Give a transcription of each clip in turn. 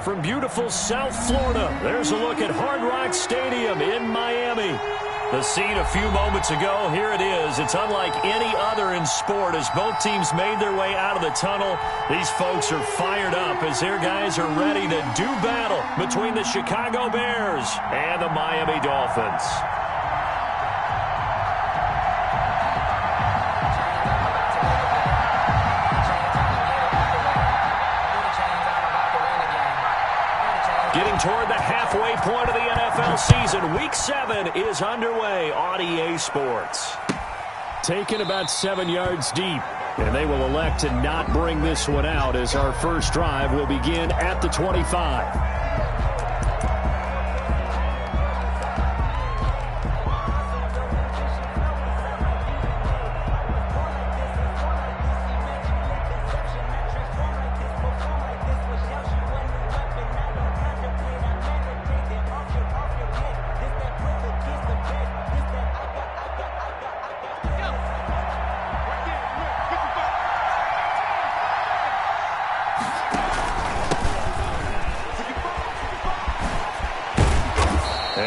from beautiful South Florida. There's a look at Hard Rock Stadium in Miami. The scene a few moments ago, here it is. It's unlike any other in sport as both teams made their way out of the tunnel. These folks are fired up as their guys are ready to do battle between the Chicago Bears and the Miami Dolphins. Getting toward the halfway point of the NFL season, Week 7 is underway on EA Sports. Taken about 7 yards deep, and they will elect to not bring this one out as our first drive will begin at the 25.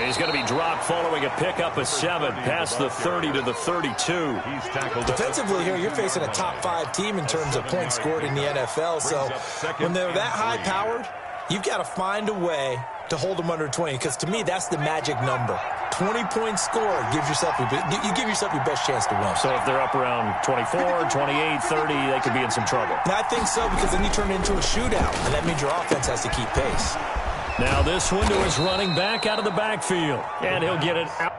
He's going to be dropped following a pickup of 7 past the 30 to the 32. He's tackled. Defensively here, you're facing a top 5 team in terms of points scored in the NFL. So when they're that high-powered, you've got to find a way to hold them under 20. Because to me, that's the magic number. 20 points scored gives yourself you give yourself your best chance to win. So if they're up around 24, 28, 30, they could be in some trouble. I think so, because then you turn it into a shootout, and that means your offense has to keep pace. Now this one to his running back out of the backfield, and he'll get it out.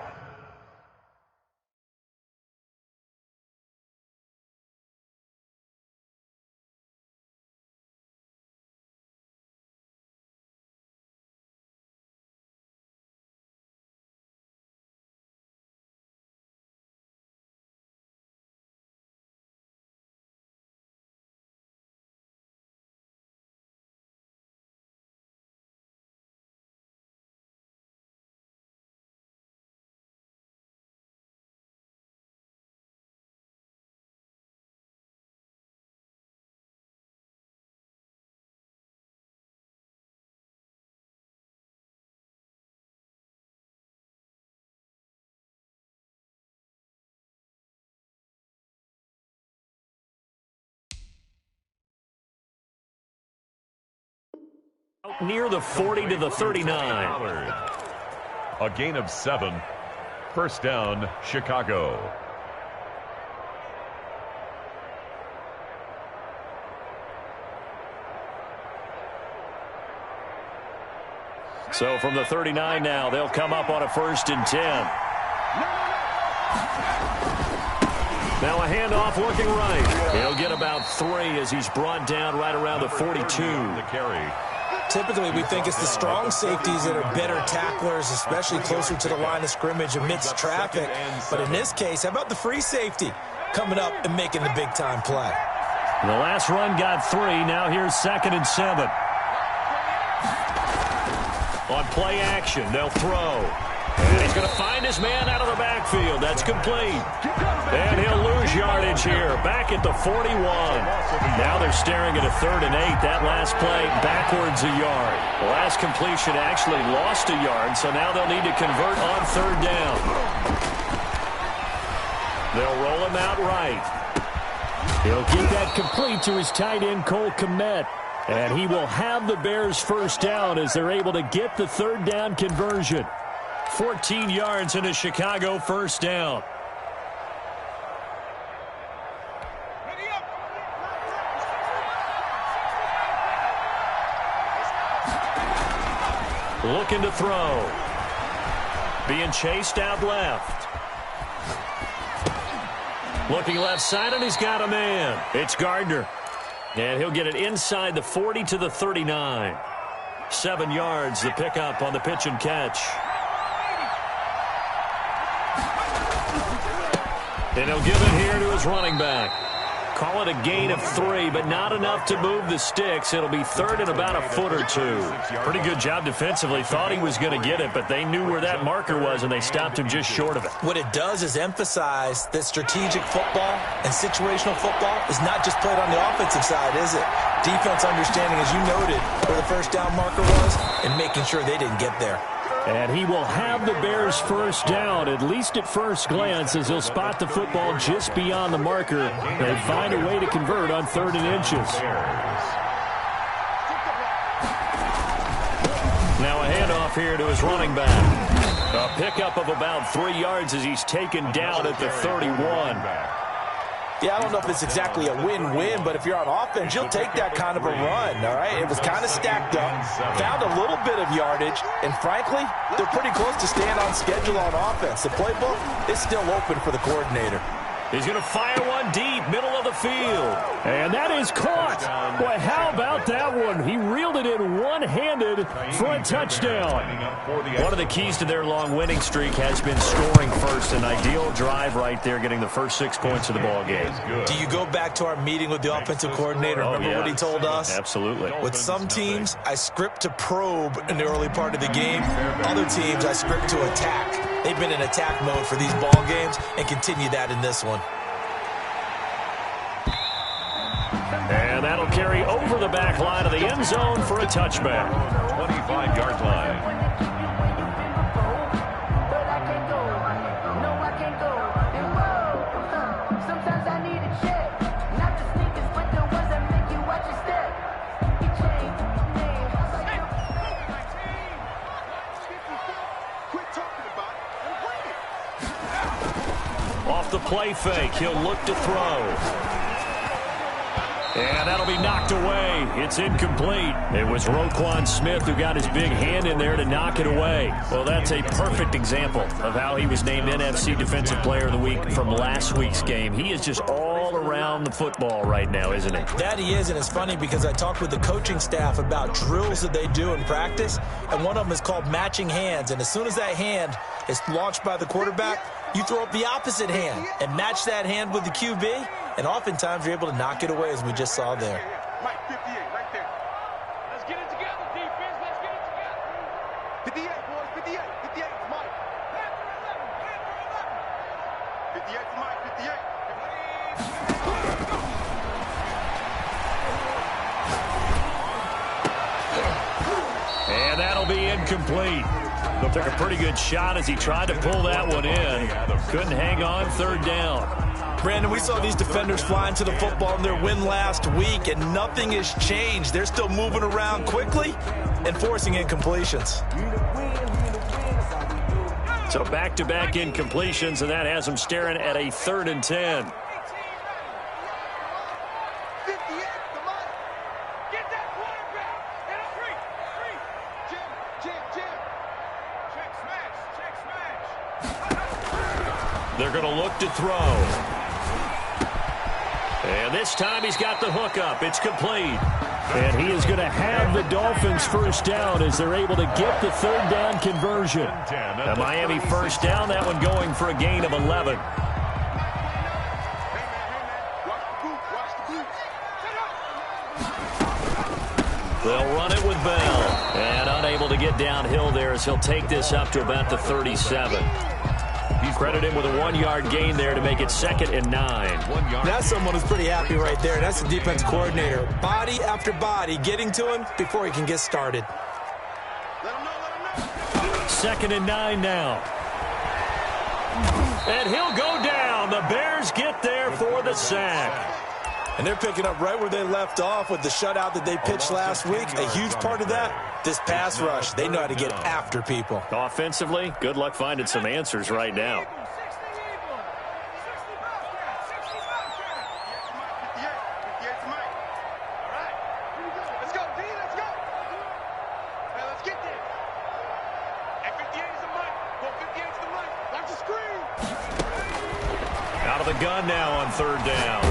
Near the 40 to the 39. A gain of 7. First down, Chicago. So from the 39 now, they'll come up on a 1st and 10. Now a handoff looking right. He'll get about 3 as he's brought down right around the 42. The carry. Typically, we think it's the strong safeties that are better tacklers, especially closer to the line of scrimmage amidst traffic. But in this case, how about the free safety coming up and making the big-time play? The last run got 3. Now here's 2nd and 7. On play action, they'll throw. And he's going to find his man out of the backfield. That's complete. And he'll lose yardage here. Back at the 41. Now they're staring at a 3rd and 8. That last play backwards a yard. The last completion actually lost a yard, so now they'll need to convert on 3rd down. They'll roll him out right. He'll get that complete to his tight end, Cole Kmet. And he will have the Bears first down as they're able to get the 3rd down conversion. 14 yards in a Chicago first down. Looking to throw. Being chased out left. Looking left side, and he's got a man. It's Gardner. And he'll get it inside the 40 to the 39. 7 yards, the pickup on the pitch and catch. And he'll give it here to his running back. Call it a gain of 3, but not enough to move the sticks. It'll be third and about a foot or two. Pretty good job defensively. Thought he was going to get it, but they knew where that marker was, and they stopped him just short of it. What it does is emphasize that strategic football and situational football is not just played on the offensive side, is it? Defense understanding, as you noted, where the first down marker was and making sure they didn't get there. And he will have the Bears first down, at least at first glance, as he'll spot the football just beyond the marker. They find a way to convert on 3rd and inches. Now a handoff here to his running back. A pickup of about 3 yards as he's taken down at the 31. Yeah, I don't know if it's exactly a win-win, but if you're on offense, you'll take that kind of a run, all right? It was kind of stacked up, found a little bit of yardage, and frankly, they're pretty close to staying on schedule on offense. The playbook is still open for the coordinator. He's going to fire one deep, middle of the field. And that is caught. Boy, how about that one? He reeled it in one-handed for a touchdown. One of the keys to their long winning streak has been scoring first. An ideal drive right there, getting the first 6 points of the ball game. Do you go back to our meeting with the offensive coordinator? Remember what he told us? Absolutely. With some teams, I script to probe in the early part of the game. Other teams, I script to attack. They've been in attack mode for these ball games and continue that in this one. And that'll carry over the back line of the end zone for a touchback. 25-yard line. Off the play fake, he'll look to throw. And that'll be knocked away. It's incomplete. It was Roquan Smith who got his big hand in there to knock it away. Well, that's a perfect example of how he was named NFC Defensive Player of the Week from last week's game. He is just all around the football right now, isn't he? That he is, and it's funny because I talked with the coaching staff about drills that they do in practice, and one of them is called matching hands. And as soon as that hand is launched by the quarterback, you throw up the opposite hand and match that hand with the QB, and oftentimes you're able to knock it away, as we just saw there. Mike, 58, right there. Let's get it together, defense. Let's get it together. 58, boys, 58. 58 for Mike. 58 for Mike, 58. And that'll be incomplete. Took a pretty good shot as he tried to pull that one in. Couldn't hang on, 3rd down. Brandon, we saw these defenders flying to the football in their win last week, and nothing has changed. They're still moving around quickly and forcing incompletions. So back-to-back incompletions, and that has them staring at a 3rd and 10. They're going to look to throw. And this time he's got the hook up. It's complete. And he is going to have the Dolphins first down as they're able to get the 3rd down conversion. The Miami first down, that one going for a gain of 11. They'll run it with Bell. And unable to get downhill there as he'll take this up to about the 37. He's credited with a 1-yard gain there to make it 2nd and 9. That's someone who's pretty happy right there. That's the defense coordinator. Body after body getting to him before he can get started. 2nd and 9 now. And he'll go down. The Bears get there for the sack. And they're picking up right where they left off with the shutout that they pitched last week. A huge part of that, this pass rush. They know how to get after people. Offensively, good luck finding some answers right now. Out of the gun now on 3rd down.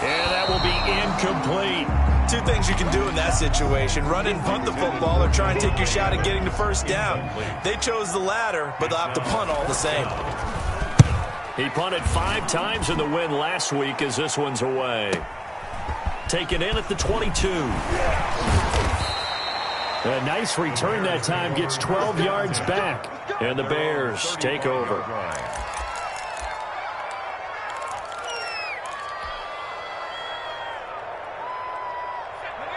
And that will be incomplete. Two things you can do in that situation: run and punt the football, or try and take your shot at getting the first down. They chose the latter, but they'll have to punt all the same. He punted 5 times in the win last week as this one's away. Taken in at the 22. A nice return that time, gets 12 yards back. And the Bears take over.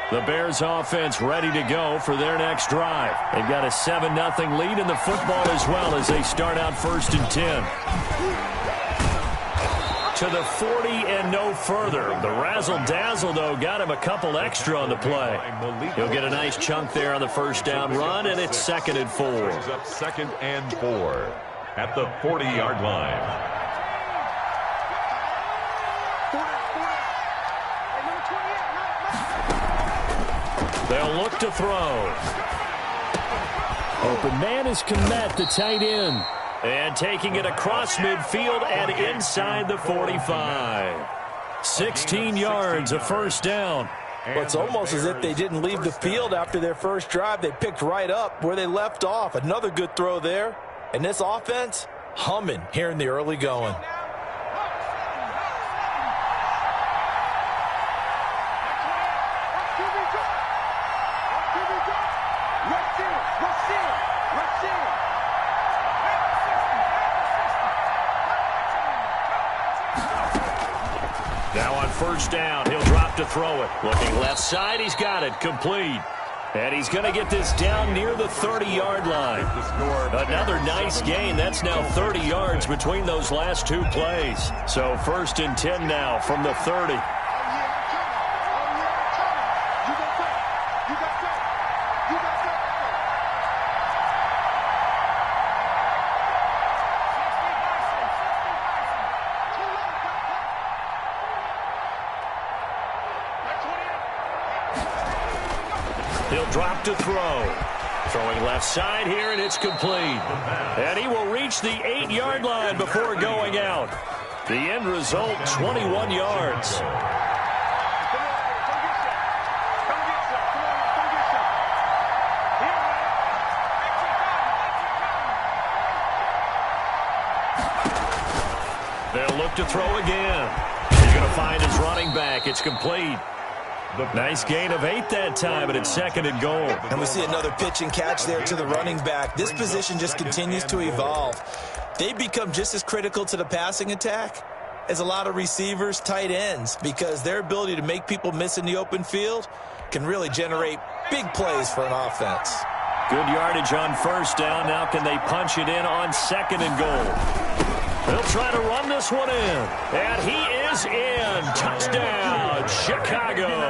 The Bears offense ready to go for their next drive. They've got a 7-0 lead in the football as well as they start out 1st and 10. To the 40 and no further. The razzle-dazzle, though, got him a couple extra on the play. He'll get a nice chunk there on the first down run, and it's 2nd and 4. Up 2nd and 4 at the 40-yard line. They'll look to throw. Open man is Kmet, the tight end. And taking it across midfield and inside the 45. 16 yards, a first down. Well, it's almost as if they didn't leave the field after their first drive. They picked right up where they left off. Another good throw there. And this offense, humming here in the early going. Now on first down, he'll drop to throw it. Looking left side, he's got it, complete. And he's going to get this down near the 30-yard line. Another nice gain. That's now 30 yards between those last 2 plays. So 1st and 10 now from the 30. He'll drop to throw. Throwing left side here, and it's complete. And he will reach the 8-yard line before going out. The end result, 21 yards. They'll look to throw again. He's going to find his running back. It's complete. Nice gain of 8 that time, and it's 2nd and goal. And we see another pitch and catch there to the running back. This position just continues to evolve. They become just as critical to the passing attack as a lot of receivers, tight ends, because their ability to make people miss in the open field can really generate big plays for an offense. Good yardage on first down. Now can they punch it in on 2nd and goal? They'll try to run this one in. And he is in. Touchdown, Chicago.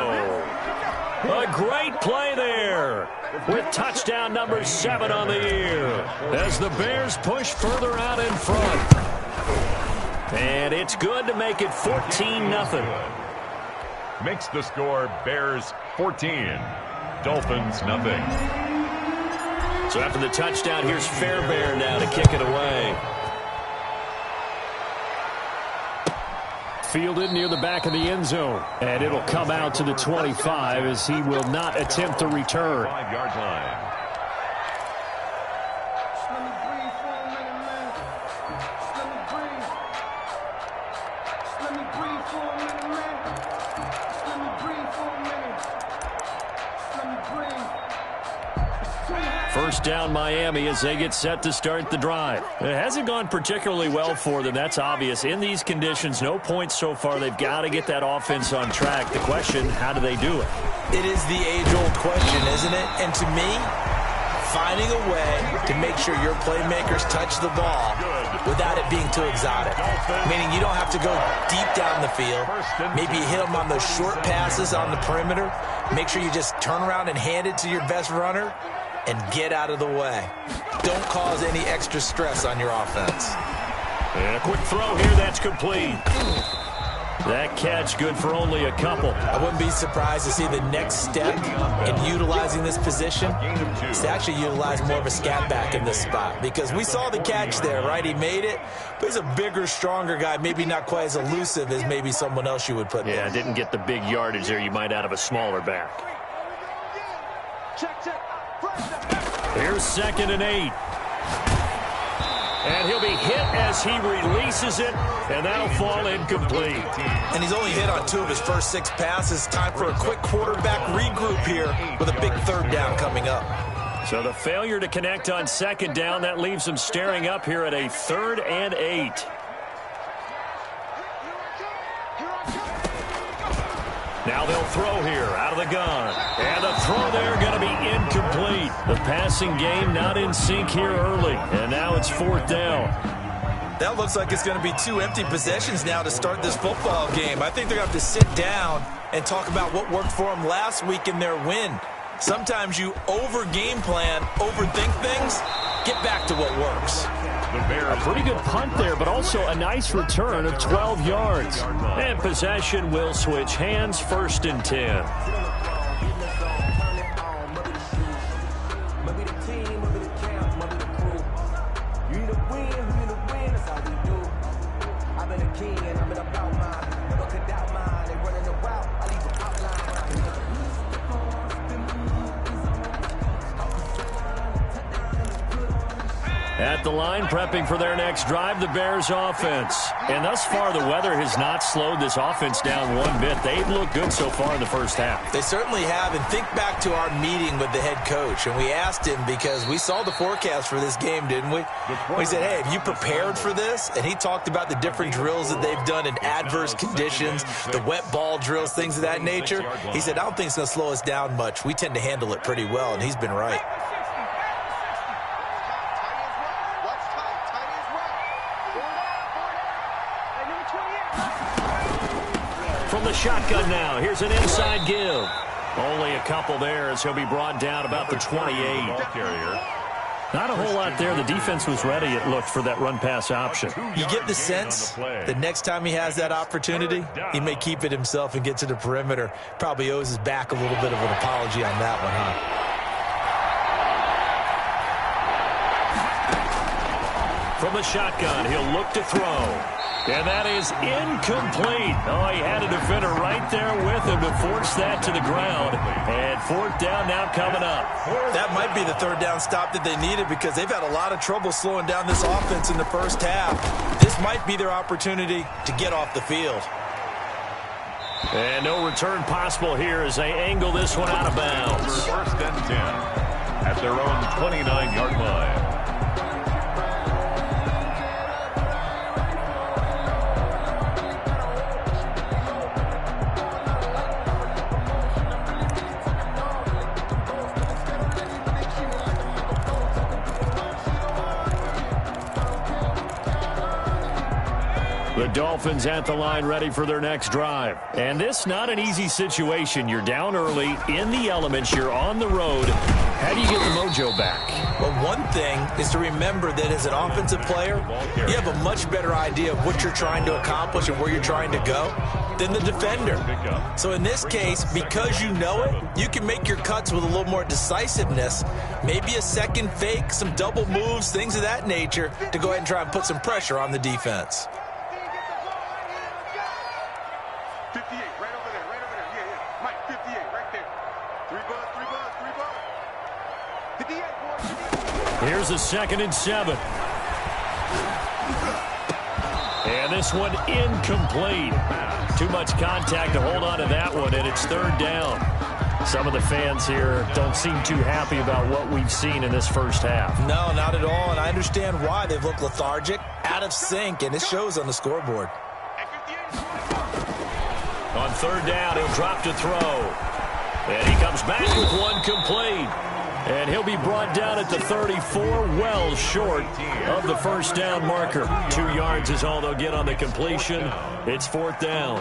A great play there with touchdown number 7 on the year as the Bears push further out in front. And it's good to make it 14-0. Makes the score Bears 14, Dolphins nothing. So after the touchdown, here's Fairbairn now to kick it away. Fielded near the back of the end zone. And it'll come out to the 25 as he will not attempt to return. 5-yard line. First down Miami as they get set to start the drive. It hasn't gone particularly well for them. That's obvious. In these conditions, no points so far. They've got to get that offense on track. The question, how do they do it? It is the age-old question, isn't it? And to me, finding a way to make sure your playmakers touch the ball without it being too exotic. Meaning you don't have to go deep down the field. Maybe you hit them on those short passes on the perimeter. Make sure you just turn around and hand it to your best runner and get out of the way. Don't cause any extra stress on your offense. And a quick throw here, that's complete. That catch good for only a couple. I wouldn't be surprised to see the next step in utilizing this position is to actually utilize more of a scat back in this spot. Because we saw the catch there, right? He made it, but he's a bigger, stronger guy, maybe not quite as elusive as maybe someone else you would put there. Yeah, didn't get the big yardage there you might out of a smaller back. Check. Here's 2nd and 8. And he'll be hit as he releases it, and that'll fall incomplete. And he's only hit on 2 of his first 6 passes. Time for a quick quarterback regroup here with a big 3rd down coming up. So the failure to connect on 2nd down, that leaves him staring up here at a 3rd and 8. Now they'll throw here out of the gun. And the throw there going to be incomplete. The passing game not in sync here early. And now it's 4th down. That looks like it's going to be 2 empty possessions now to start this football game. I think they're going to have to sit down and talk about what worked for them last week in their win. Sometimes you over-game plan, overthink things, get back to what works. A pretty good punt there, but also a nice return of 12 yards. And possession will switch hands, 1st and 10. At the line, prepping for their next drive, the Bears offense. And thus far, the weather has not slowed this offense down one bit. They've looked good so far in the first half. They certainly have. And think back to our meeting with the head coach. And we asked him, because we saw the forecast for this game, didn't we? We said, hey, have you prepared for this? And he talked about the different drills that they've done in adverse conditions, the wet ball drills, things of that nature. He said, I don't think it's going to slow us down much. We tend to handle it pretty well, and he's been right. From the shotgun now, here's an inside give. Only a couple there as he'll be brought down about the 28. Not a whole lot there. The defense was ready, it looked, for that run-pass option. You get the sense that next time he has that opportunity, he may keep it himself and get to the perimeter. Probably owes his back a little bit of an apology on that one, huh? From the shotgun, he'll look to throw. And that is incomplete. Oh, he had a defender right there with him to force that to the ground. And 4th down now coming up. That might be the 3rd down stop that they needed, because they've had a lot of trouble slowing down this offense in the first half. This might be their opportunity to get off the field. And no return possible here as they angle this one out of bounds. 1st and 10 at their own 29-yard line. The Dolphins at the line, ready for their next drive. And this not an easy situation. You're down early, in the elements, you're on the road. How do you get the mojo back? Well, one thing is to remember that as an offensive player, you have a much better idea of what you're trying to accomplish and where you're trying to go than the defender. So in this case, because you know it, you can make your cuts with a little more decisiveness, maybe a second fake, some double moves, things of that nature, to go ahead and try and put some pressure on the defense. 58, right over there. Yeah. Mike, 58, right there. 3 bucks. 58, boys. Here's a 2nd and 7. And this one incomplete. Too much contact to hold on to that one, and it's 3rd down. Some of the fans here don't seem too happy about what we've seen in this first half. No, not at all, and I understand why. They've looked lethargic, out of sync, and it shows on the scoreboard. On 3rd down, he'll drop to throw. And he comes back with one complete. And he'll be brought down at the 34, well short of the 1st down marker. 2 yards is all they'll get on the completion. It's 4th down.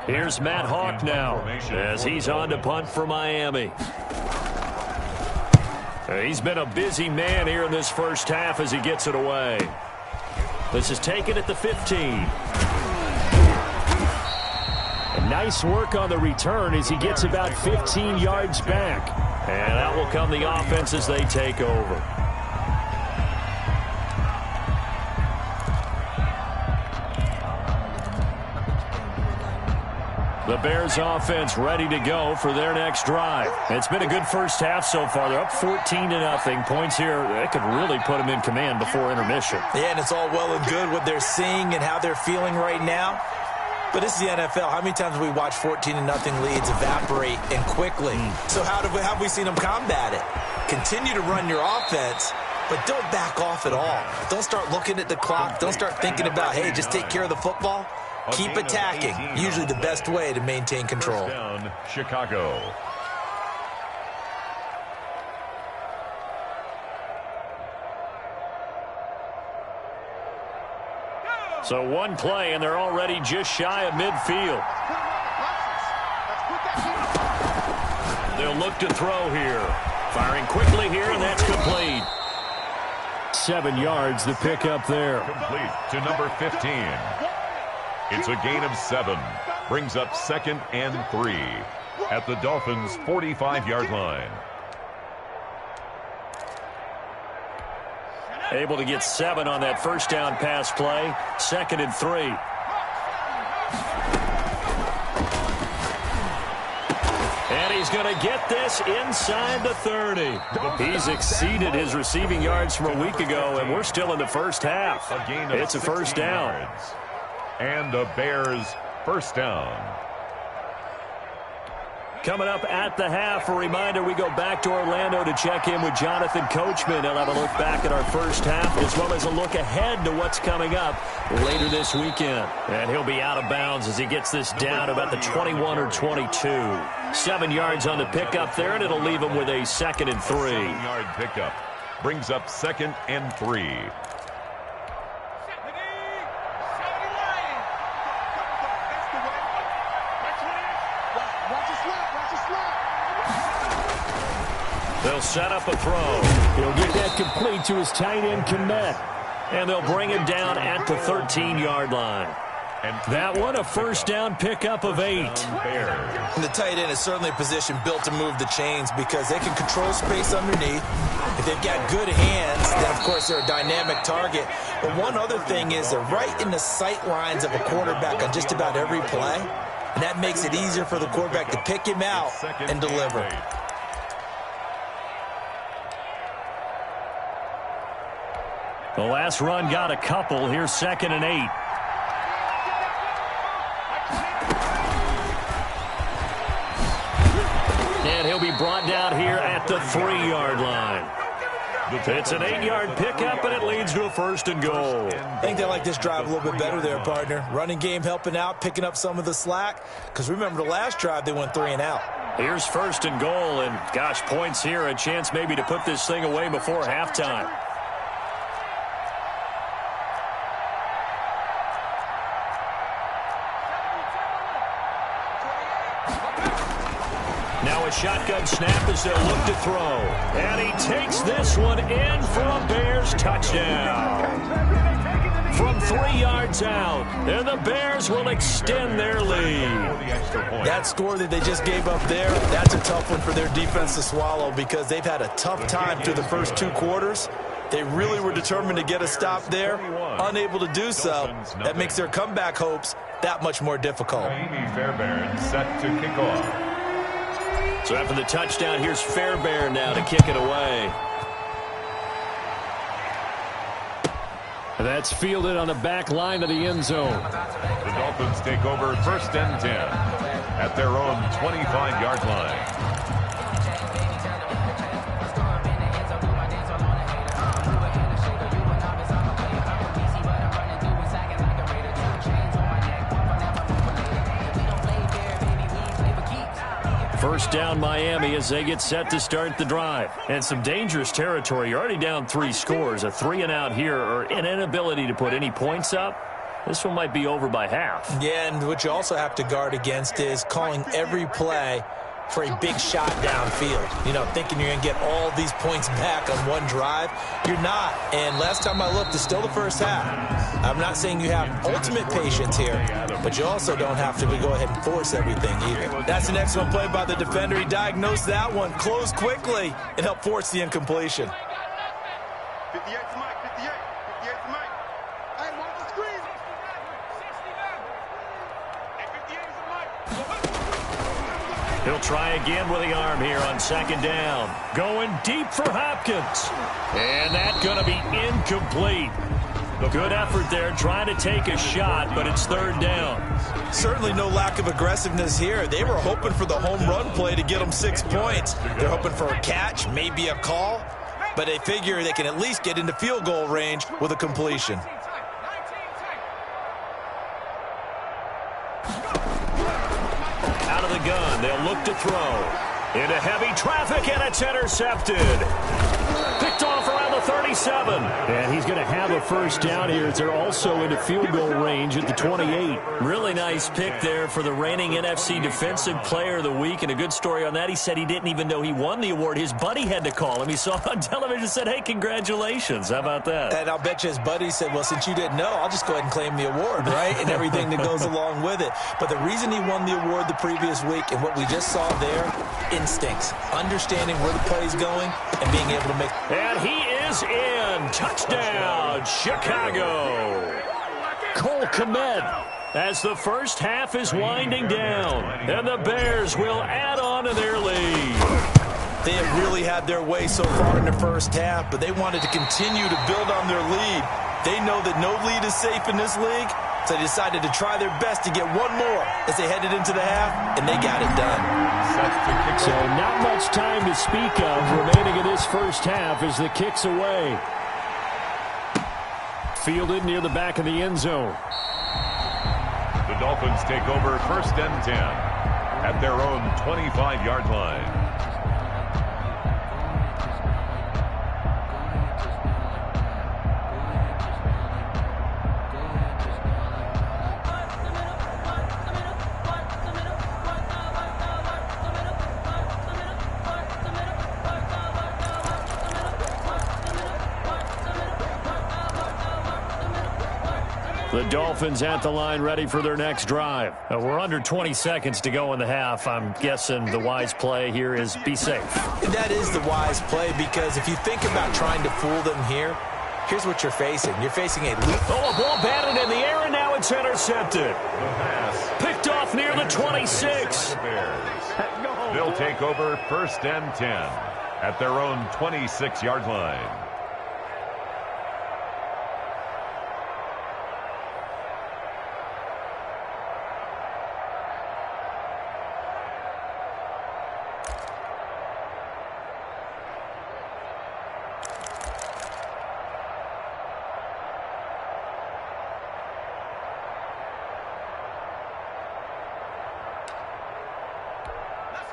Here's Matt Hawk now as he's on to punt for Miami. He's been a busy man here in this first half as he gets it away. This is taken at the 15. And nice work on the return as he gets about 15 yards back. And out will come the offense as they take over. The Bears offense ready to go for their next drive. It's been a good first half so far. They're up 14-0. Points here, that could really put them in command before intermission. Yeah, and it's all well and good what they're seeing and how they're feeling right now. But this is the NFL. How many times have we watched 14-0 leads evaporate and quickly? So how have we seen them combat it? Continue to run your offense, but don't back off at all. Don't start looking at the clock. Don't start thinking about, hey, just take care of the football. Keep attacking. Usually the best way to maintain control. First down, Chicago. So one play, and they're already just shy of midfield. They'll look to throw here. Firing quickly here, and that's complete. 7 yards to pick up there. Complete to number 15. It's a gain of 7. Brings up 2nd and 3 at the Dolphins' 45-yard line. Able to get 7 on that first down pass play. 2nd and 3. And he's going to get this inside the 30. He's exceeded his receiving yards from a week ago, and we're still in the first half. It's a first down. Yards. And the Bears first down. Coming up at the half, a reminder, we go back to Orlando to check in with Jonathan Coachman. He'll have a look back at our first half as well as a look ahead to what's coming up later this weekend. And he'll be out of bounds as he gets this down about the 21 or 22. 7 yards on the pickup there, and it'll leave him with a 2nd and 3. 7-yard pickup. Brings up 2nd and 3. They'll set up a throw. He'll get that complete to his tight end, Kmet. And they'll bring him down at the 13-yard line. And that one, a first down pickup of 8. And the tight end is certainly a position built to move the chains because they can control space underneath. If they've got good hands, then, of course, they're a dynamic target. But one other thing is they're right in the sight lines of a quarterback on just about every play. And that makes it easier for the quarterback to pick him out and deliver. The last run got a couple. Here's 2nd and 8. And he'll be brought down here at the 3-yard line. It's an 8-yard pickup, and it leads to a 1st and goal. I think they like this drive a little bit better there, partner. Running game helping out, picking up some of the slack. Because remember, the last drive, they went 3 and out. Here's 1st and goal, and gosh, points here. A chance maybe to put this thing away before halftime. Now a shotgun snap as they'll look to throw. And he takes this one in for a Bears touchdown. From 3 yards out, and the Bears will extend their lead. That score that they just gave up there, that's a tough one for their defense to swallow because they've had a tough time through the first 2 quarters. They really were determined to get a stop there, unable to do so. That makes their comeback hopes that much more difficult. Amy Fairbairn set to kick off. So after the touchdown, here's Fairbairn now to kick it away. That's fielded on the back line of the end zone. The Dolphins take over 1st and 10 at their own 25-yard line. First down Miami as they get set to start the drive. And some dangerous territory. You're already down 3 scores. A 3-and-out here or an inability to put any points up. This one might be over by half. Yeah, and what you also have to guard against is calling every play for a big shot downfield. You know, thinking you're going to get all these points back on one drive. You're not. And last time I looked, it's still the first half. I'm not saying you have ultimate patience here, but you also don't have to go ahead and force everything either. That's an excellent play by the defender. He diagnosed that one, closed quickly, and helped force the incompletion. 58's Mike, 58. 58's Mike. Hey, watch the screen. Hey, 58's Mike. He'll try again with the arm here on second down. Going deep for Hopkins. And that's going to be incomplete. Good effort there trying to take a shot, but it's third down. Certainly no lack of aggressiveness here. They were hoping for the home run play to get them 6 points. They're hoping for a catch, maybe a call, but they figure they can at least get into field goal range with a completion. Out of the gun, they'll look to throw. Into heavy traffic, and it's intercepted. Picked off around the 37. And he's going to have a first down here as they're also into field goal range at the 28. Really nice pick there for the reigning NFC Defensive Player of the Week. And a good story on that, he said he didn't even know he won the award. His buddy had to call him. He saw it on television and said, hey, congratulations. How about that? And I'll bet you his buddy said, well, since you didn't know, I'll just go ahead and claim the award, right? And everything that goes along with it. But the reason he won the award the previous week and what we just saw there, instincts, understanding where the play is going and being able to make. And he is in. Touchdown, Chicago. Cole Kmet as the first half is winding down. And the Bears will add on to their lead. They have really had their way so far in the first half, but they wanted to continue to build on their lead. They know that no lead is safe in this league, so they decided to try their best to get one more as they headed into the half, and they got it done. So not much time to speak of remaining in this first half as the kick's away. Fielded near the back of the end zone. The Dolphins take over first and 10 at their own 25-yard line. The Dolphins at the line ready for their next drive. We're under 20 seconds to go in the half. I'm guessing the wise play here is be safe. That is the wise play because if you think about trying to fool them here, here's what you're facing. You're facing a loop. Oh, a ball batted in the air, and now it's intercepted. Picked off near the 26. They'll take over first and 10 at their own 26-yard line.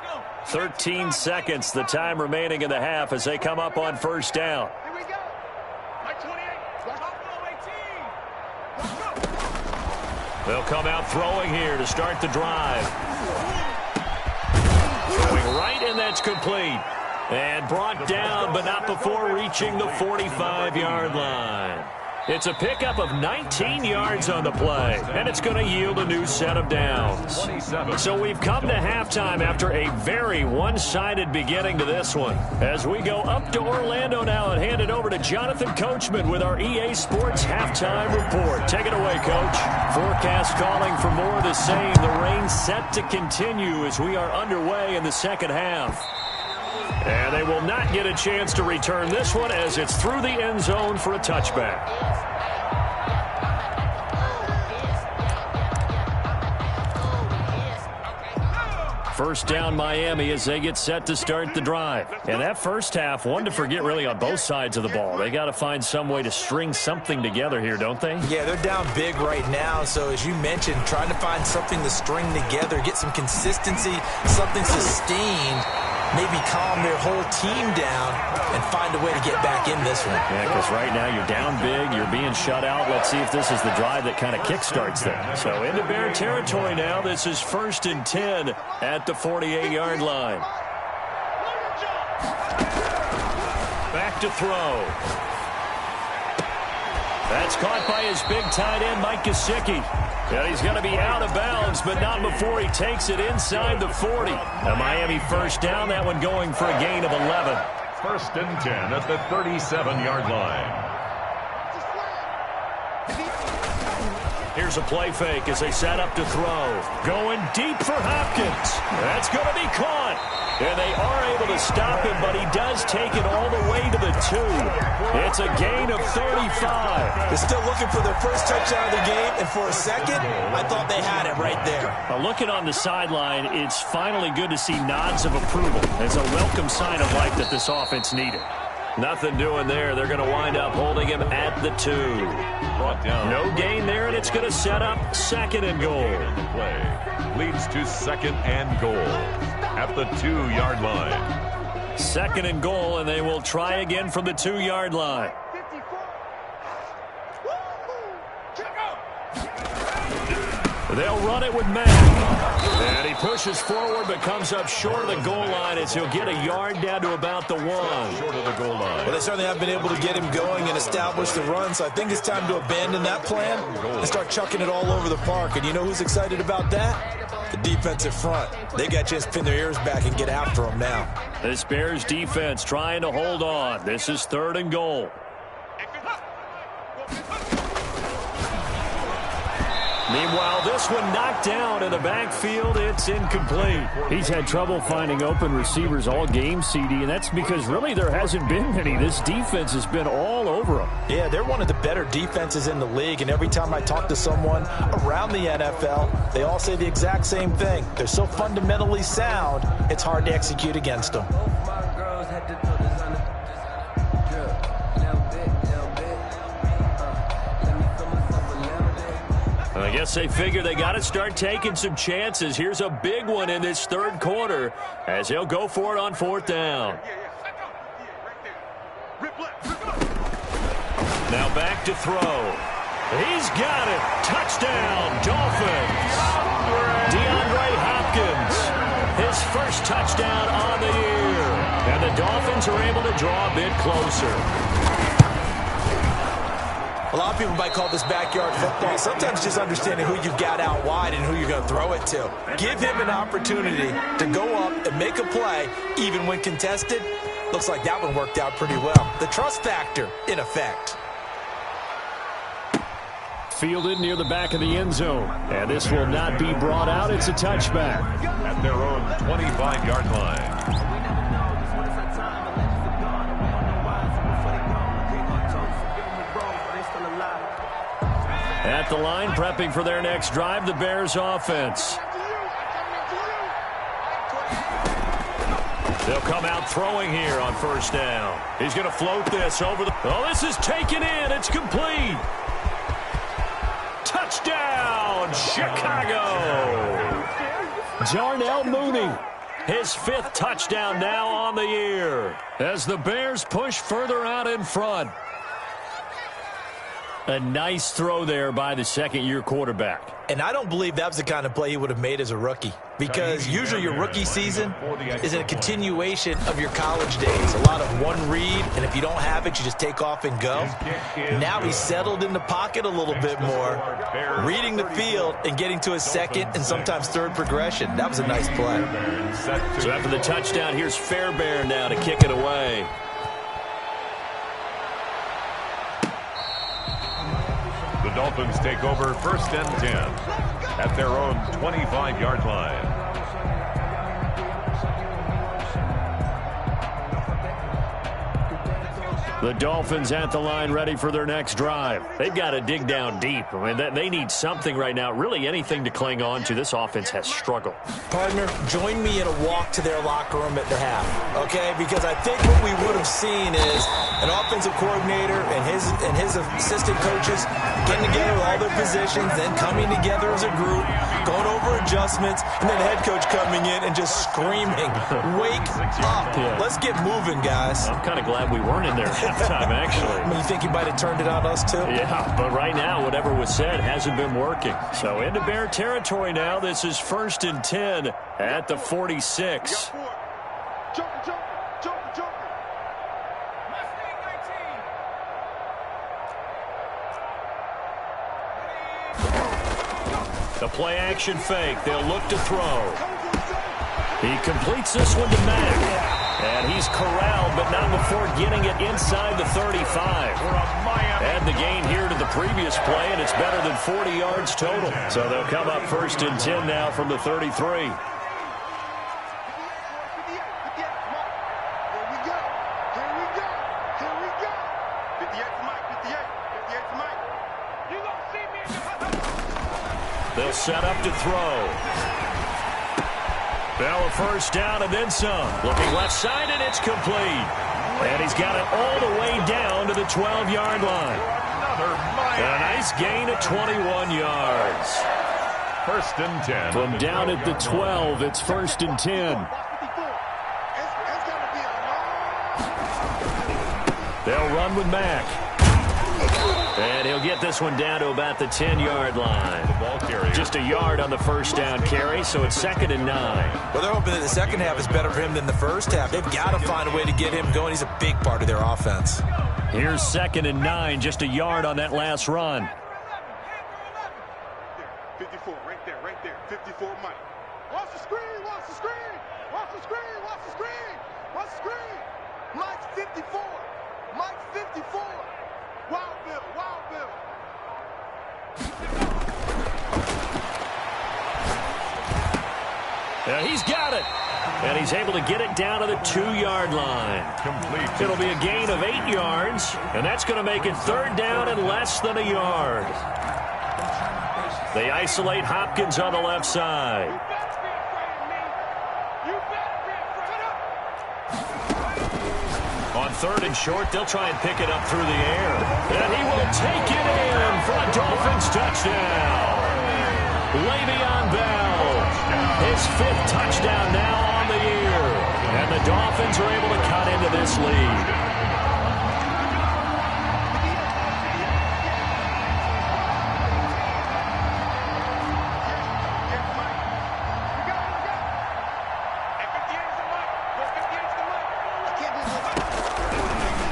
Go. 13 seconds, the time remaining in the half as they come up on first down. Here we go. Mike 28. Buffalo 18. Let's go. They'll come out throwing here to start the drive. Throwing right, and that's complete. And brought down, but not before reaching the 45-yard line. It's a pickup of 19 yards on the play, and it's going to yield a new set of downs. So we've come to halftime after a very one-sided beginning to this one. As we go up to Orlando now and hand it over to Jonathan Coachman with our EA Sports Halftime Report. Take it away, Coach. Forecast calling for more of the same. The rain set to continue as we are underway in the second half. And they will not get a chance to return this one as it's through the end zone for a touchback. First down Miami as they get set to start the drive. And that first half, one to forget really on both sides of the ball. They got to find some way to string something together here, don't they? Yeah, they're down big right now. So as you mentioned, trying to find something to string together, get some consistency, something sustained, maybe calm their whole team down and find a way to get back in this one. Yeah, because right now you're down big, you're being shut out. Let's see if this is the drive that kind of kickstarts them. So into Bear territory now. This is 1st and 10 at the 48-yard line. Back to throw. That's caught by his big tight end, Mike Gesicki. And he's going to be out of bounds, but not before he takes it inside the 40. A Miami first down, that one going for a gain of 11. 1st and 10 at the 37-yard line. Here's a play fake as they set up to throw. Going deep for Hopkins. That's going to be caught. And they are able to stop him, but he does take it all the way to the 2. It's a gain of 35. They're still looking for their first touchdown of the game, and for a second, I thought they had it right there. Looking on the sideline, it's finally good to see nods of approval. It's a welcome sign of life that this offense needed. Nothing doing there. They're going to wind up holding him at the 2. Brought down. No gain there, and it's going to set up 2nd and goal. The play leads to 2nd and goal at the 2-yard line. 2nd and goal, and they will try again from the 2-yard line. They'll run it with Mack. And he pushes forward but comes up short of the goal line as he'll get a yard down to about the 1. Short of the goal line. Well, they certainly have been able to get him going and establish the run, so I think it's time to abandon that plan and start chucking it all over the park. And you know who's excited about that? The defensive front. They got a chance to pin their ears back and get after him now. This Bears defense trying to hold on. This is 3rd and goal. Meanwhile, this one knocked down in the backfield. It's incomplete. He's had trouble finding open receivers all game, CD, and that's because really there hasn't been many. This defense has been all over them. Yeah, they're one of the better defenses in the league, and every time I talk to someone around the NFL, they all say the exact same thing. They're so fundamentally sound, it's hard to execute against them. I guess they figure they got to start taking some chances. Here's a big one in this 3rd quarter as he'll go for it on 4th down. Now back to throw. He's got it. Touchdown, Dolphins. DeAndre Hopkins, his first touchdown on the year. And the Dolphins are able to draw a bit closer. A lot of people might call this backyard football. Sometimes just understanding who you've got out wide and who you're going to throw it to. Give him an opportunity to go up and make a play, even when contested. Looks like that one worked out pretty well. The trust factor, in effect. Fielded near the back of the end zone. And this will not be brought out. It's a touchback. At their own 25-yard line. At the line, prepping for their next drive, the Bears offense. They'll come out throwing here on 1st down. He's going to float this over the... Oh, this is taken in. It's complete. Touchdown, Chicago. Darnell Mooney. His 5th touchdown now on the year as the Bears push further out in front. A nice throw there by the 2nd-year quarterback. And I don't believe that was the kind of play he would have made as a rookie, because usually your rookie season is a continuation of your college days. A lot of one read, and if you don't have it, you just take off and go. Now he's settled in the pocket a little bit more, reading the field and getting to his 2nd and sometimes 3rd progression. That was a nice play. So after the touchdown, here's Fairbairn now to kick it away. The Dolphins take over 1st and 10 at their own 25-yard line. The Dolphins at the line ready for their next drive. They've got to dig down deep. I mean, they need something right now, really anything to cling on to. This offense has struggled. Partner, join me in a walk to their locker room at the half, okay? Because I think what we would have seen is an offensive coordinator and his assistant coaches getting together with all their positions, then coming together as a group, going over adjustments, and then the head coach coming in and just screaming, "Wake up. Let's get moving, guys." I'm kind of glad we weren't in there at halftime, actually. I mean, you think he might have turned it on us, too? Yeah, but right now, whatever was said hasn't been working. So into Bear territory now. This is 1st and 10 at the 46. The play action fake. They'll look to throw. He completes this one to Mack. And he's corralled, but not before getting it inside the 35. Add the gain here to the previous play, and it's better than 40 yards total. So they'll come up 1st and 10 now from the 33. They'll set up to throw. Bell a first down and then some. Looking left side, and it's complete. And he's got it all the way down to the 12-yard line. A nice gain of 21 yards. 1st and 10. From down at the 12, it's 1st and 10. They'll run with Mack. And he'll get this one down to about the 10-yard line. Just a yard on the first down carry, so it's 2nd and 9. Well, they're hoping that the second half is better for him than the first half. They've got to find a way to get him going. He's a big part of their offense. Here's 2nd and 9, just a yard on that last run. 54, right there, 54, Mike. Watch the screen, watch the screen, watch the screen, watch the screen, watch the screen. Mike's 54, Mike's 54. Wild Bill, Wild Bill. He's got it. And he's able to get it down to the 2-yard line. Complete. It'll be a gain of 8 yards, and that's going to make it 3rd down and less than a yard. They isolate Hopkins on the left side. On 3rd and short, they'll try and pick it up through the air. And he will take it in for a Dolphins touchdown. Le'Veon Bell, his 5th touchdown now on the year. And the Dolphins are able to cut into this lead.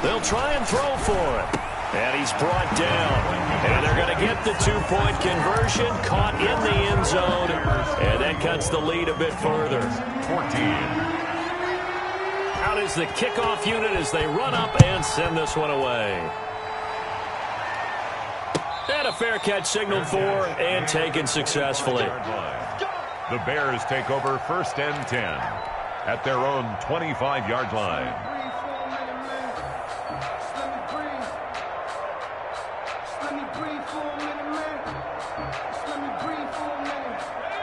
They'll try and throw for it. And he's brought down. And they're going to get the 2-point conversion, caught in the end zone. And that cuts the lead a bit further. 14. Out is the kickoff unit as they run up and send this one away. And a fair catch signaled for and taken successfully. The Bears take over 1st and 10 at their own 25-yard line.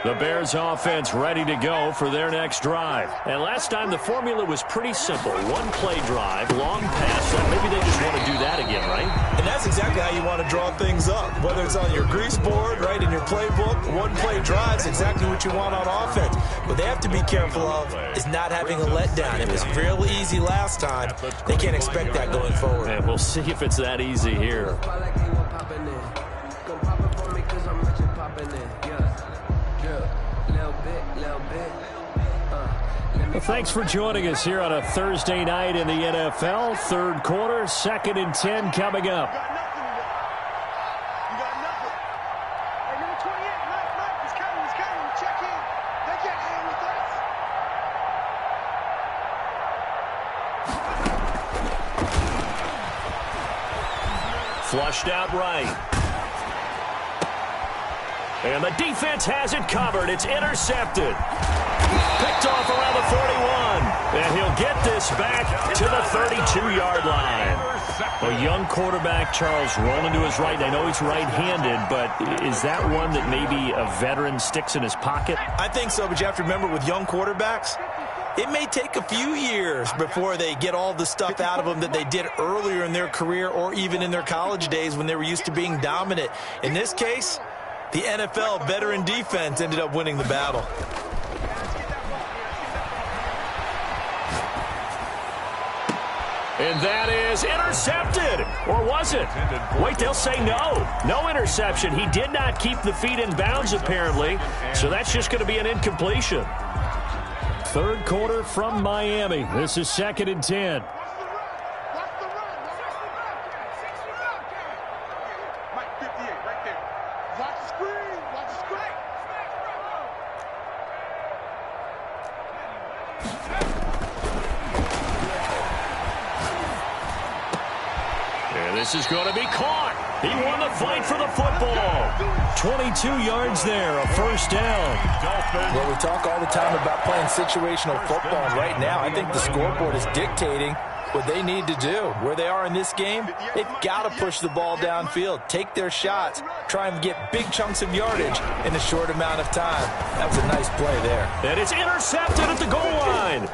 The Bears offense ready to go for their next drive. And last time the formula was pretty simple. 1-play drive, long pass up. Maybe they just want to do that again, right? And that's exactly how you want to draw things up. Whether it's on your grease board, right, in your playbook, 1-play drive is exactly what you want on offense. What they have to be careful of is not having a letdown. It was real easy last time. They can't expect that going forward. And we'll see if it's that easy here. Well, thanks for joining us here on a Thursday night in the NFL. 3rd quarter, 2nd and 10 coming up. You got nothing. Hey, number 28, Mike, he's coming, check in. They can't hang with us. Flushed out right. And the defense has it covered. It's intercepted. Picked off around the 41. And he'll get this back to the 32-yard line. A young quarterback, Charles, rolling to his right. I know he's right-handed, but is that one that maybe a veteran sticks in his pocket? I think so, but you have to remember with young quarterbacks, it may take a few years before they get all the stuff out of them that they did earlier in their career or even in their college days when they were used to being dominant. In this case, the NFL veteran defense ended up winning the battle. And that is intercepted. Or was it? Wait, they'll say no. No interception. He did not keep the feet in bounds, apparently. So that's just going to be an incompletion. 3rd quarter from Miami. This is 2nd and 10. Mike, 58, right there. Watch the screen, watch the screen. This is going to be caught. He won the fight for the football. 22 yards there, a first down. Well, we talk all the time about playing situational football. Right now, I think the scoreboard is dictating what they need to do. Where they are in this game, they've got to push the ball downfield, take their shots, try and get big chunks of yardage in a short amount of time. That was a nice play there. And it's intercepted at the goal line.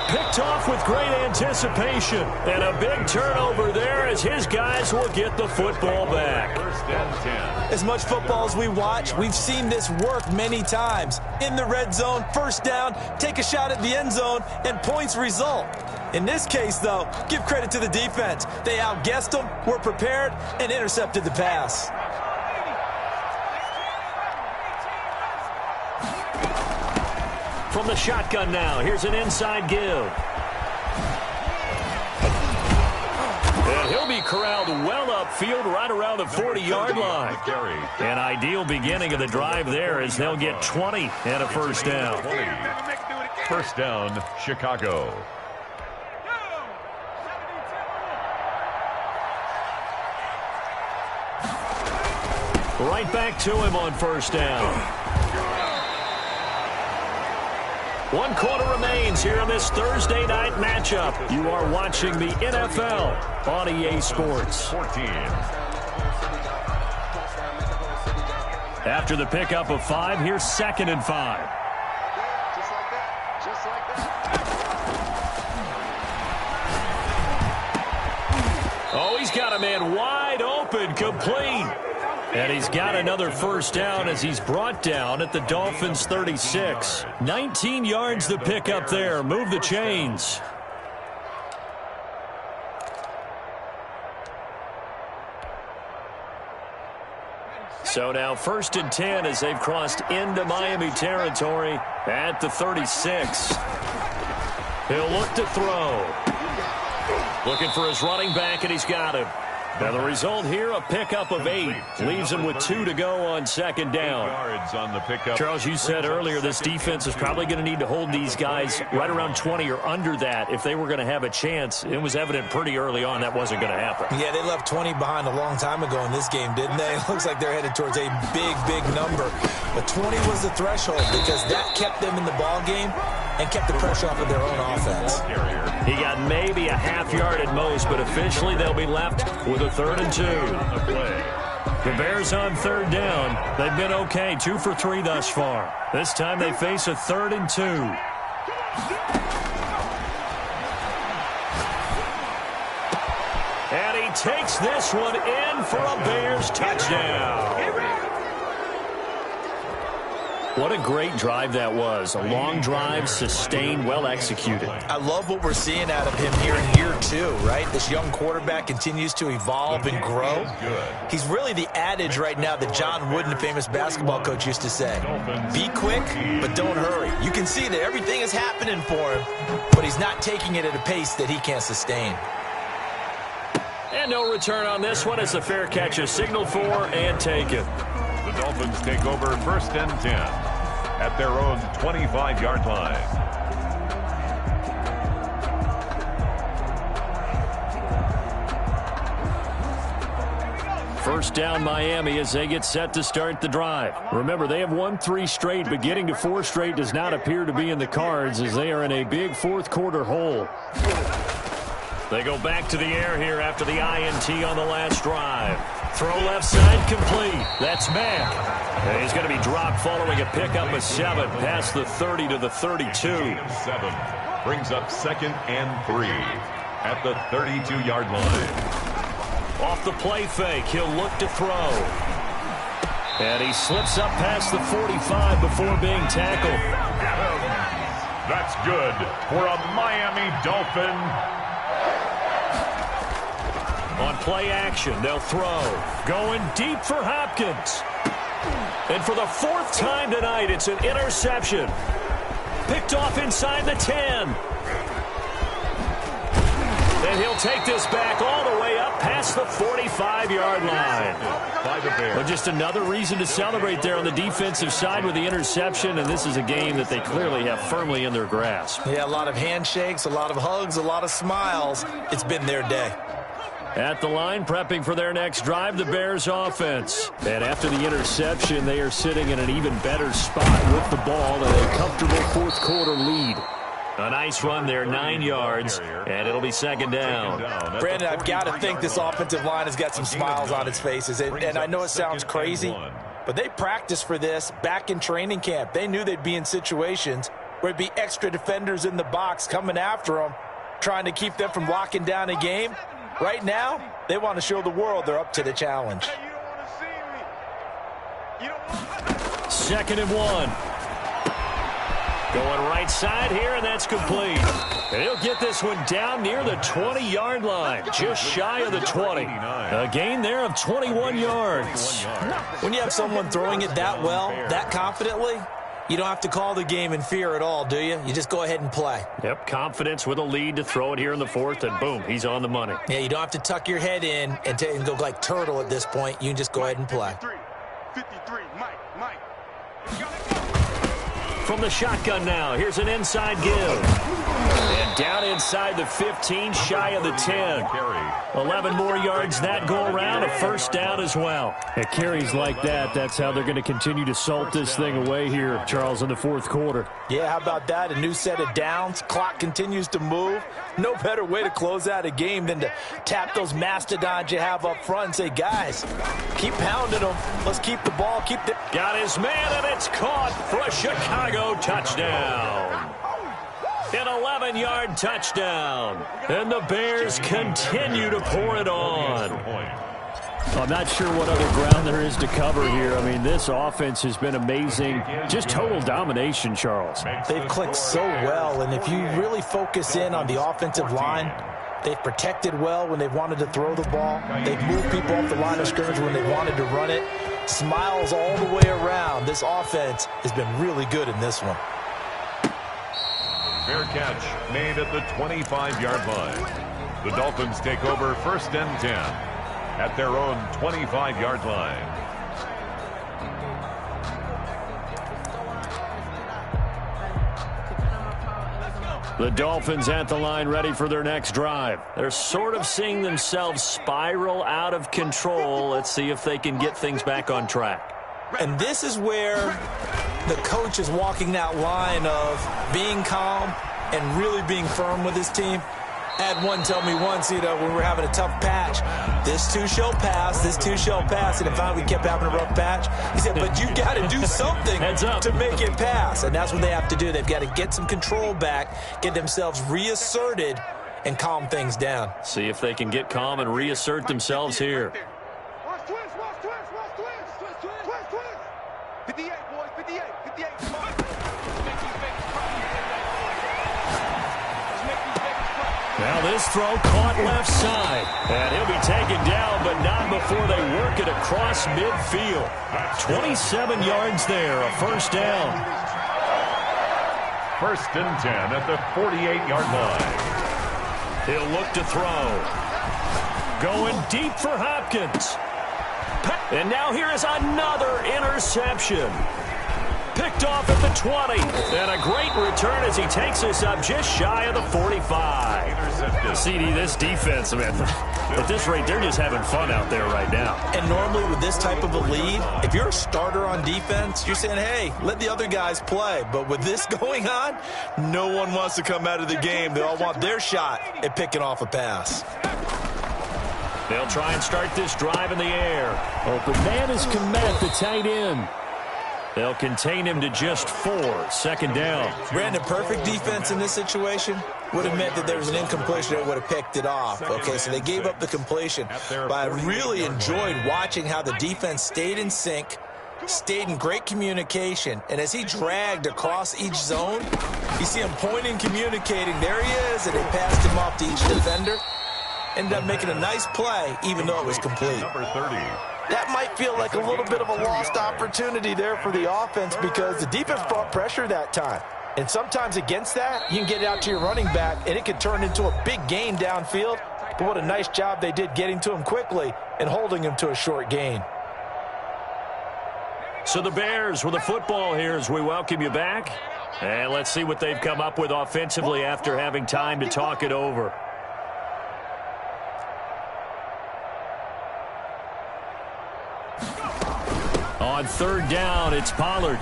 Picked off with great anticipation. And a big turnover there as his guys will get the football back. First and 10. As much football as we watch, we've seen this work many times. In the red zone, first down, take a shot at the end zone, and points result. In this case, though, give credit to the defense. They outguessed them, were prepared, and intercepted the pass. From the shotgun now, here's an inside give. And he'll be corralled well upfield right around the 40-yard line. An ideal beginning of the drive there as they'll get 20 and a first down. First down, Chicago. Right back to him on first down. 1 quarter remains here in this Thursday night matchup. You are watching the NFL on EA Sports. 14. After the pickup of 5, here's 2nd and 5. Just like that. Just like that. Oh, he's got a man wide open, complete. And he's got another first down as he's brought down at the Dolphins' 36. 19 yards to pick up there. Move the chains. So now 1st and 10 as they've crossed into Miami territory at the 36. He'll look to throw. Looking for his running back, and he's got him. Now the result here, a pickup of 8. Leaves him with 2 to go on 2nd down. Yards on the pickup. Charles, you said earlier this defense is probably going to need to hold these guys right around 20 or under that if they were going to have a chance. It was evident pretty early on that wasn't going to happen. Yeah, they left 20 behind a long time ago in this game, didn't they? It looks like they're headed towards a big, big number. But 20 was the threshold because that kept them in the ball game and kept the pressure off of their own offense. He got maybe a half yard at most, but officially they'll be left with a 3rd and 2. The Bears on 3rd down. They've been okay, 2 for 3 thus far. This time they face a 3rd and 2. And he takes this one in for a Bears touchdown. What a great drive that was. A long drive, sustained, well executed. I love what we're seeing out of him here in year 2, right? This young quarterback continues to evolve and grow. He's really the adage right now that John Wooden, the famous basketball coach, used to say. Be quick, but don't hurry. You can see that everything is happening for him, but he's not taking it at a pace that he can't sustain. And no return on this one as the fair catch is signaled for and taken. The Dolphins take over 1st and 10 at their own 25-yard line. First down Miami as they get set to start the drive. Remember, they have won 3 straight, but getting to 4 straight does not appear to be in the cards as they are in a big 4th quarter hole. They go back to the air here after the INT on the last drive. Throw left side complete. That's Mack. And he's going to be dropped following a pickup of 7 past the 30 to the 32. 7 brings up 2nd and 3 at the 32-yard line. Off the play fake, he'll look to throw. And he slips up past the 45 before being tackled. That's good for a Miami Dolphin. On play action, they'll throw. Going deep for Hopkins. And for the 4th time tonight, it's an interception. Picked off inside the 10. And he'll take this back all the way up past the 45-yard line. Well, just another reason to celebrate there on the defensive side with the interception, and this is a game that they clearly have firmly in their grasp. Yeah, a lot of handshakes, a lot of hugs, a lot of smiles. It's been their day. At the line, prepping for their next drive, the Bears offense. And after the interception, they are sitting in an even better spot with the ball and a comfortable fourth quarter lead. A nice run there, 9 yards, and it'll be second down. Brandon, I've got to think this offensive line has got some smiles on its faces. And I know it sounds crazy, but they practiced for this back in training camp. They knew they'd be in situations where it'd be extra defenders in the box coming after them, trying to keep them from locking down a game. Right now, they want to show the world they're up to the challenge. Second and 1. Going right side here, and that's complete. And he'll get this one down near the 20-yard line, just shy of the 20. A gain there of 21 yards. When you have someone throwing it that well, that confidently, you don't have to call the game in fear at all, do you? You just go ahead and play. Yep, confidence with a lead to throw it here in the fourth, and boom, he's on the money. Yeah, you don't have to tuck your head in and go like turtle at this point. You can just go ahead and play. 53, Mike. From the shotgun now, here's an inside give. And down inside the 15, shy of the 10. 11 more yards that go around, a first down as well. At carries like that, that's how they're going to continue to salt this thing away here, Charles, in the fourth quarter. Yeah, how about that? A new set of downs. Clock continues to move. No better way to close out a game than to tap those mastodons you have up front and say, guys, keep pounding them. Let's keep the ball. Got his man, and it's caught for a Chicago touchdown. An 11-yard touchdown. And the Bears continue to pour it on. I'm not sure what other ground there is to cover here. I mean, this offense has been amazing. Just total domination, Charles. They've clicked so well, and if you really focus in on the offensive line, they've protected well when they've wanted to throw the ball. They've moved people off the line of scrimmage when they wanted to run it. Smiles all the way around. This offense has been really good in this one. Fair catch made at the 25-yard line. The Dolphins take over first and 10 at their own 25-yard line. The Dolphins at the line, ready for their next drive. They're sort of seeing themselves spiral out of control. Let's see if they can get things back on track. And this is where the coach is walking that line of being calm and really being firm with his team. I had one tell me once, when we were having a tough patch, this too shall pass, this too shall pass. And finally we kept having a rough patch. He said, but you got to do something to make it pass. And that's what they have to do. They've got to get some control back, get themselves reasserted, and calm things down. See if they can get calm and reassert themselves here. Watch twist. 58, boys, 58. Now this throw caught left side. And he'll be taken down, but not before they work it across midfield. 27 yards there, a first down. First and 10 at the 48-yard line. He'll look to throw. Going deep for Hopkins. And now here is another interception. Picked off at the 20. And a great return as he takes us up just shy of the 45. CD, this defense, man, at this rate, they're just having fun out there right now. And normally with this type of a lead, if you're a starter on defense, you're saying, hey, let the other guys play. But with this going on, no one wants to come out of the game. They all want their shot at picking off a pass. They'll try and start this drive in the air. Open man is Kmet, the tight end. They'll contain him to just 4. Second down. Brandon, perfect defense in this situation would have meant that there was an incompletion that would have picked it off. Okay, so they gave up the completion. But I really enjoyed watching how the defense stayed in sync, stayed in great communication. And as he dragged across each zone, you see him pointing, communicating. There he is, and they passed him off to each defender. Ended up making a nice play, even though it was complete. Number 30. That might feel like a little bit of a lost opportunity there for the offense because the defense brought pressure that time. And sometimes against that, you can get it out to your running back, and it could turn into a big gain downfield. But what a nice job they did getting to him quickly and holding him to a short gain. So the Bears with the football here as we welcome you back. And let's see what they've come up with offensively after having time to talk it over. on third down, it's Pollard.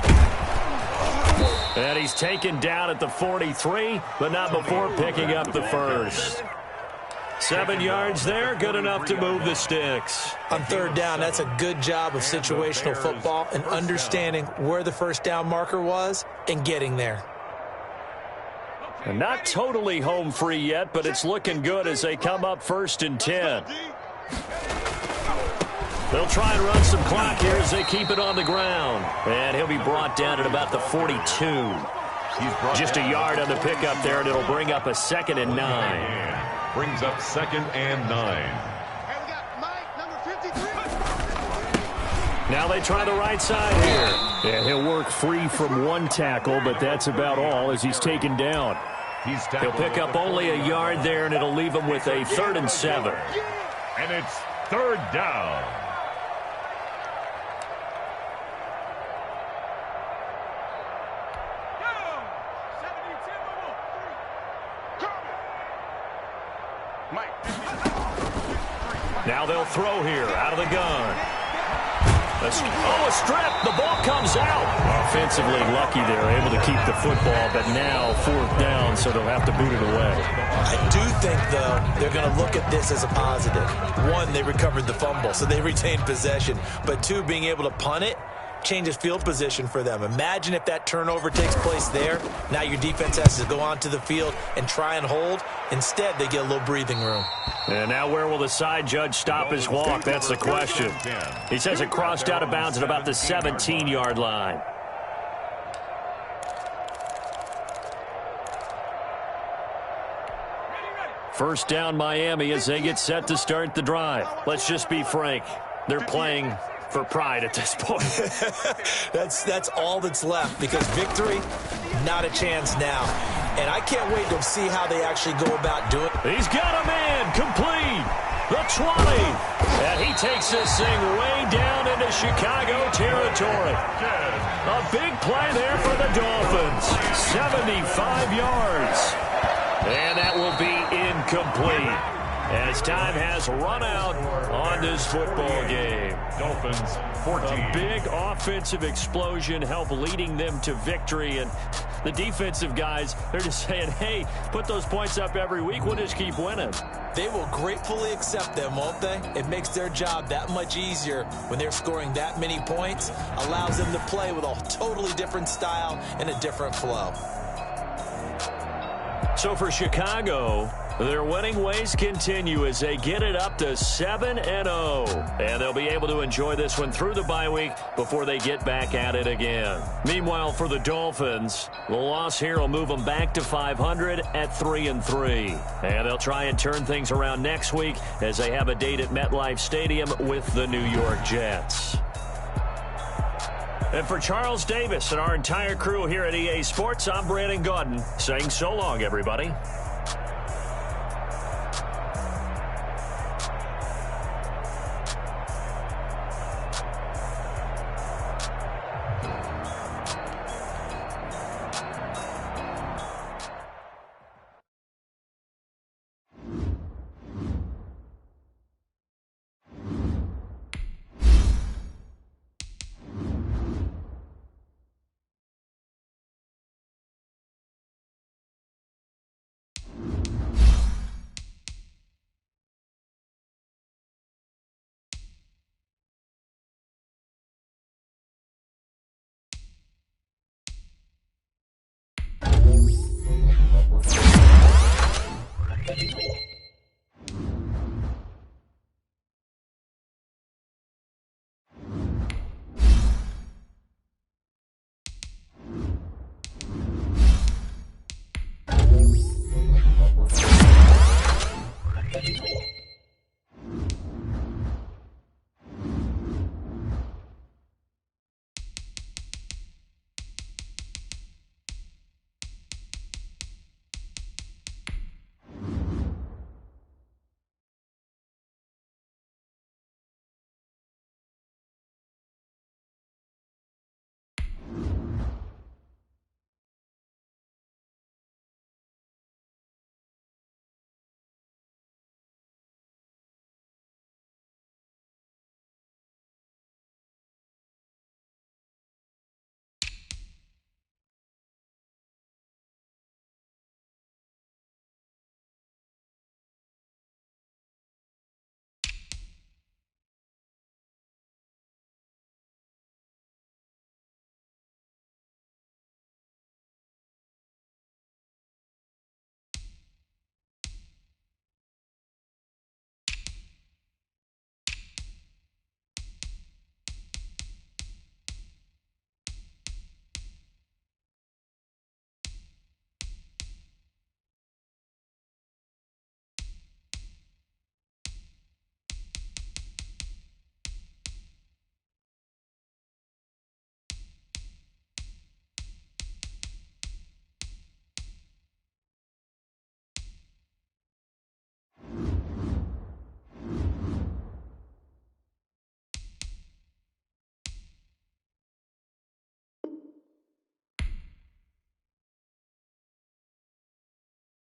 And he's taken down at the 43, but not before picking up the first. 7 yards there, good enough to move the sticks. On third down, that's a good job of situational football and understanding where the first down marker was and getting there. And not totally home free yet, but it's looking good as they come up 1st and 10. They'll try and run some clock here as they keep it on the ground. And he'll be brought down at about the 42. Just a yard on the pickup there, and it'll bring up a 2nd and 9. Brings up 2nd and 9. Hey, we got Mike, number 53. Now they try the right side here. And he'll work free from one tackle, but that's about all as he's taken down. He'll pick up only a yard there, and it'll leave him with a 3rd and 7. And it's 3rd down. Now they'll throw here out of the gun. A strip. The ball comes out. Offensively lucky they're able to keep the football, but now 4th down, so they'll have to boot it away. I do think, though, they're going to look at this as a positive. 1, they recovered the fumble, so they retained possession. But 2, being able to punt it changes field position for them. Imagine if that turnover takes place there. Now your defense has to go onto the field and try and hold. Instead, they get a little breathing room. And now where will the side judge stop his walk? That's the question. He says it crossed out of bounds at about the 17-yard line. First down Miami as they get set to start the drive. Let's just be frank. They're playing for pride at this point. That's all that's left, because victory, not a chance now. And I can't wait to see how they actually go about doing it. He's got a man complete. The 20. And he takes this thing way down into Chicago territory. A big play there for the Dolphins. 75 yards. And that will be incomplete, as time has run out on this football game. Dolphins 14. A big offensive explosion helped leading them to victory. And the defensive guys, they're just saying, hey, put those points up every week. We'll just keep winning. They will gratefully accept them, won't they? It makes their job that much easier when they're scoring that many points. Allows them to play with a totally different style and a different flow. So for Chicago, their winning ways continue as they get it up to 7-0. And they'll be able to enjoy this one through the bye week before they get back at it again. Meanwhile, for the Dolphins, the loss here will move them back to 500 at 3-3. And they'll try and turn things around next week as they have a date at MetLife Stadium with the New York Jets. And for Charles Davis and our entire crew here at EA Sports, I'm Brandon Gaudin saying so long, everybody.